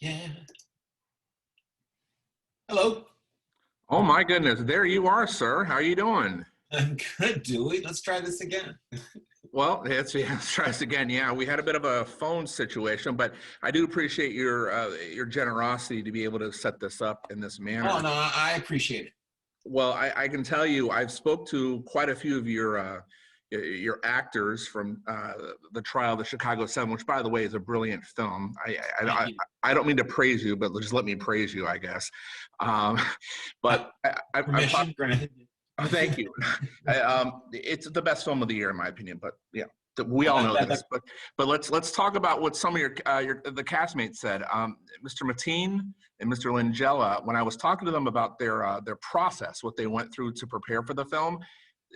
Yeah. Hello. Oh my goodness, there you are, sir. How are you doing? I'm good, Dewey. Let's try this again. Well, let's try this again. Yeah, we had a bit of a phone situation, but I do appreciate your generosity to be able to set this up in this Oh, manner. no, I appreciate it. Well, I can tell you, I've spoke to quite a few of your actors from the trial of the Chicago Seven, which, by the way, is a brilliant film. Thank you. I don't mean to praise you, but just let me praise you, I guess. Um, Uh, but I've talked. Permission granted. Oh, thank you. It's the best film of the year, in my opinion. But yeah, we Oh, all know that, this. But let's talk about what some of your the castmates said. Mr. Mateen and Mr. Langella, when I was talking to them about their process, what they went through to prepare for the film,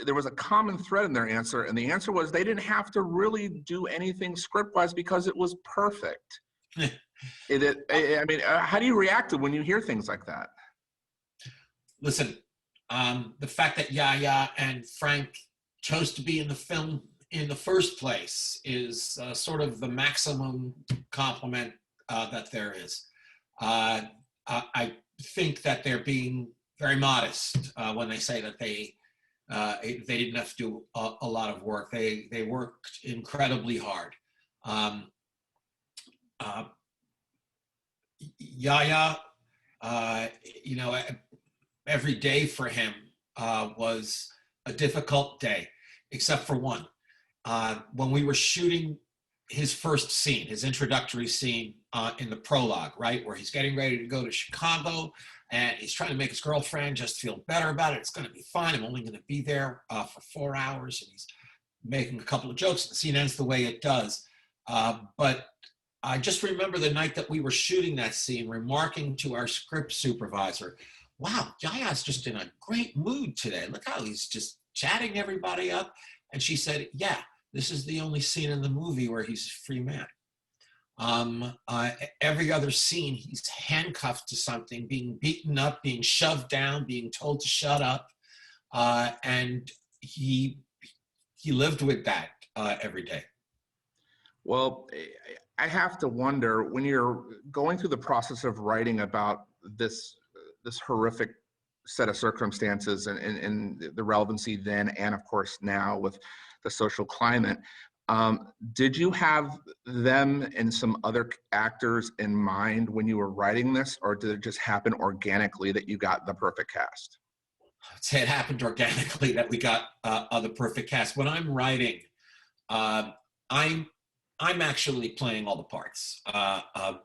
there was a common thread in their answer, and the answer was they didn't have to really do anything script-wise because it was perfect. I mean, how do you react to when you hear things like that? Listen, the fact that Yahya and Frank chose to be in the film in the first place is sort of the maximum compliment that there is. I think that they're being very modest when they say that they didn't have to do a lot of work. They worked incredibly hard. Um, uh, Yahya, you know, every day for him was a difficult day, except for one. When we were shooting his first scene, his introductory scene in the prologue, right, where he's getting ready to go to Chicago and he's trying to make his girlfriend just feel better about it. It's going to be fine. I'm only going to be there for 4 hours. And he's making a couple of jokes. The scene ends the way it does. But I just remember the night that we were shooting that scene, remarking to our script supervisor, wow, Yahya's just in a great mood today. Look how he's just chatting everybody up. And she said, yeah, this is the only scene in the movie where he's a free man. Every other scene, he's handcuffed to something, being beaten up, being shoved down, being told to shut up. And he lived with that every day. Well, I have to wonder when you're going through the process of writing about this horrific set of circumstances and the relevancy then and of course now with the social climate. Did you have them and some other actors in mind when you were writing this, or did it just happen organically that you got the perfect cast? I'd say it happened organically that we got the perfect cast. When I'm writing, I'm actually playing all the parts,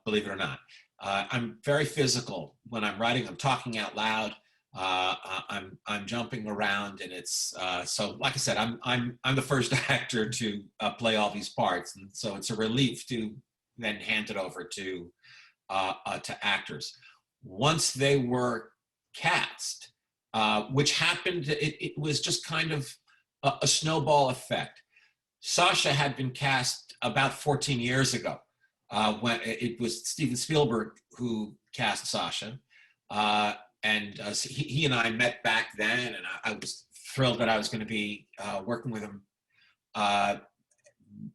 believe it or not. I'm very physical when I'm writing. I'm talking out loud. I'm jumping around, and it's so. Like I said, I'm the first actor to play all these parts, and so it's a relief to then hand it over to actors. Once they were cast, which happened, it was just kind of a snowball effect. Sasha had been cast about 14 years ago when it was Steven Spielberg who cast Sasha. He and I met back then, and I was thrilled that I was going to be working with him.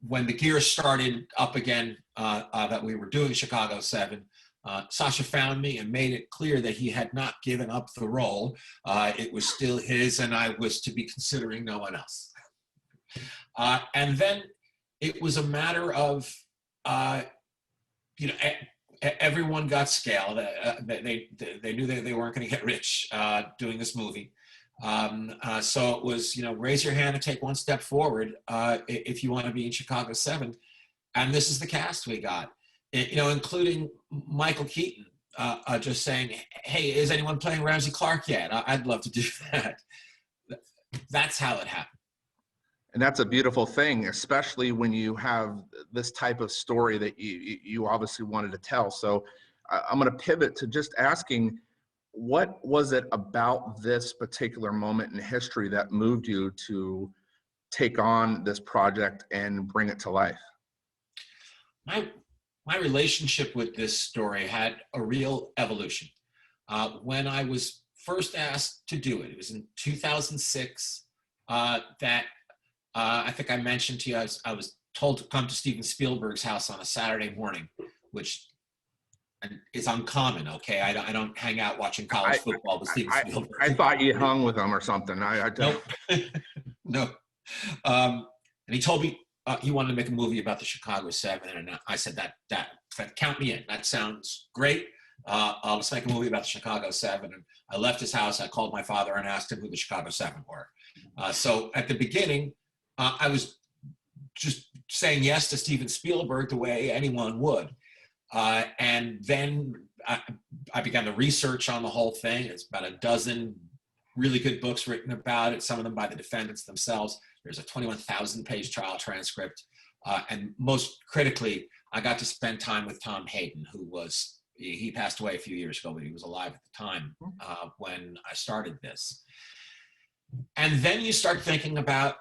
When the gears started up again, that we were doing Chicago 7, Sasha found me and made it clear that he had not given up the role. It was still his, and I was to be considering no one else. And then it was a matter of, you know, everyone got scaled. They knew that they weren't going to get rich doing this movie. So it was, you know, raise your hand and take one step forward if you want to be in Chicago 7. And this is the cast we got, you know, including Michael Keaton just saying, hey, is anyone playing Ramsey Clark yet? I'd love to do that. That's how it happened. And that's a beautiful thing, especially when you have this type of story that you obviously wanted to tell. So I'm going to pivot to just asking, what was it about this particular moment in history that moved you to take on this project and bring it to life? My relationship with this story had a real evolution. When I was first asked to do it, it was in 2006, that I think I mentioned to you, I was told to come to Steven Spielberg's house on a Saturday morning, which is uncommon. Okay, I don't hang out watching college football with Steven Spielberg. I thought you hung with him or something. Nope. No. And he told me he wanted to make a movie about the Chicago 7, and I said that count me in. That sounds great. Let's make a movie about the Chicago 7. And I left his house. I called my father and asked him who the Chicago 7 were. So at the beginning, I was just saying yes to Steven Spielberg the way anyone would. And then I began to research on the whole thing. It's about a dozen really good books written about it, some of them by the defendants themselves. There's a 21,000-page trial transcript. And most critically, I got to spend time with Tom Hayden, who was, he passed away a few years ago, but he was alive at the time when I started this. And then you start thinking about,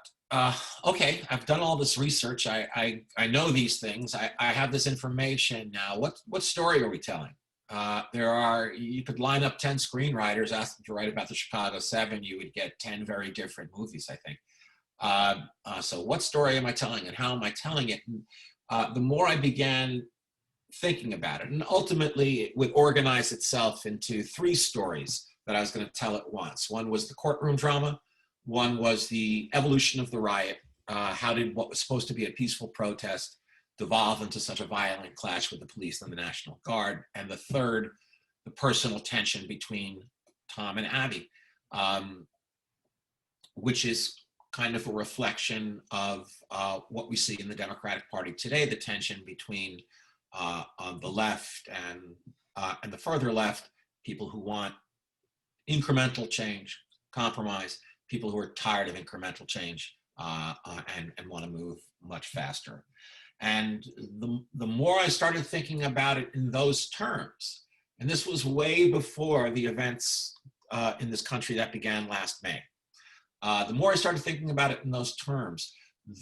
okay, I've done all this research. I know these things. I have this information now. What story are we telling? You could line up 10 screenwriters, ask them to write about the Chicago 7. You would get 10 very different movies, I think. So what story am I telling and how am I telling it? And, the more I began thinking about it, and ultimately it would organize itself into 3 stories that I was going to tell at once. One was the courtroom drama. One was the evolution of the riot. How did what was supposed to be a peaceful protest devolve into such a violent clash with the police and the National Guard? And the third, the personal tension between Tom and Abby, which is kind of a reflection of what we see in the Democratic Party today, the tension between on the left and the further left, people who want incremental change, compromise, people who are tired of incremental change and want to move much faster. And the more I started thinking about it in those terms, and this was way before the events in this country that began last May, the more I started thinking about it in those terms,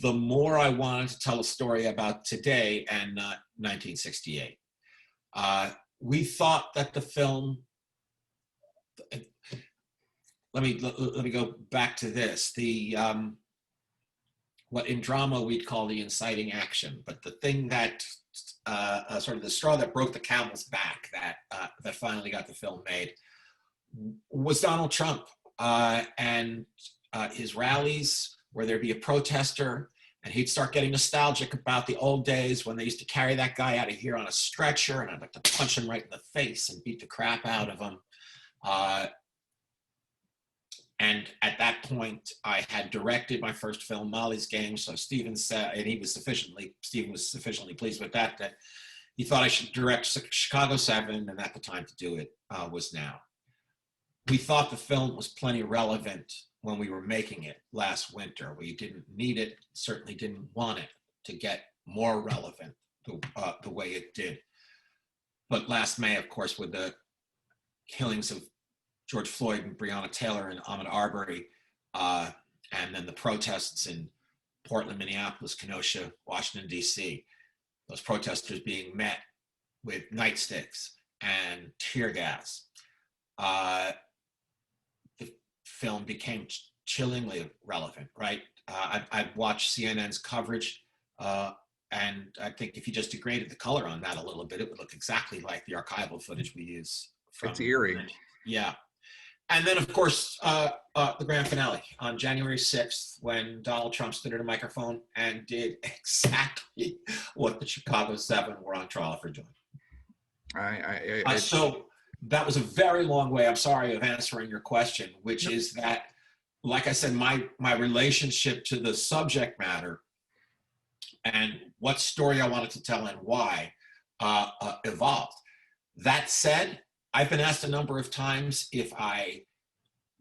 the more I wanted to tell a story about today and not 1968. We thought that the film, let me go back to this. What in drama we'd call the inciting action, but the thing that sort of the straw that broke the camel's back that finally got the film made was Donald Trump and his rallies where there'd be a protester and he'd start getting nostalgic about the old days when they used to carry that guy out of here on a stretcher and I'd like to punch him right in the face and beat the crap out of him. And at that point, I had directed my first film, Molly's Game. So Steven said, and Steven was sufficiently pleased with that he thought I should direct Chicago 7, and that the time to do it was now. We thought the film was plenty relevant when we were making it last winter. We didn't need it, certainly didn't want it to get more relevant the way it did. But last May, of course, with the killings of George Floyd and Breonna Taylor and Ahmaud Arbery, and then the protests in Portland, Minneapolis, Kenosha, Washington, D.C., those protesters being met with nightsticks and tear gas. The film became chillingly relevant, right? I've watched CNN's coverage, and I think if you just degraded the color on that a little bit, it would look exactly like the archival footage we use. It's eerie. Yeah. And then, of course, the grand finale on January 6th, when Donald Trump stood at a microphone and did exactly what the Chicago 7 were on trial for doing. So that was a very long way, I'm sorry, of answering your question, which is that, like I said, my relationship to the subject matter and what story I wanted to tell and why evolved. That said, I've been asked a number of times if I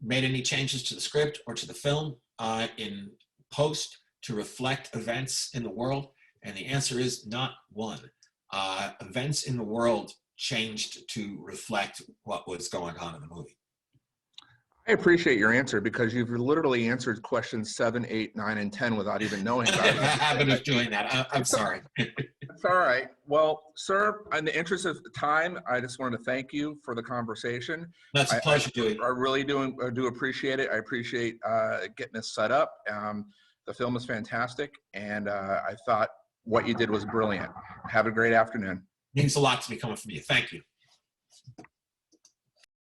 made any changes to the script or to the film in post to reflect events in the world, and the answer is not one. Events in the world changed to reflect what was going on in the movie. I appreciate your answer because you've literally answered questions 7, 8, 9, and 10 without even knowing about it. I haven't been doing that. I'm sorry. It's all right. Well, sir, in the interest of time, I just wanted to thank you for the conversation. That's a pleasure, Dewey. I really do appreciate it. I appreciate getting this set up. The film is fantastic, and I thought what you did was brilliant. Have a great afternoon. Means a lot to me coming from you. Thank you.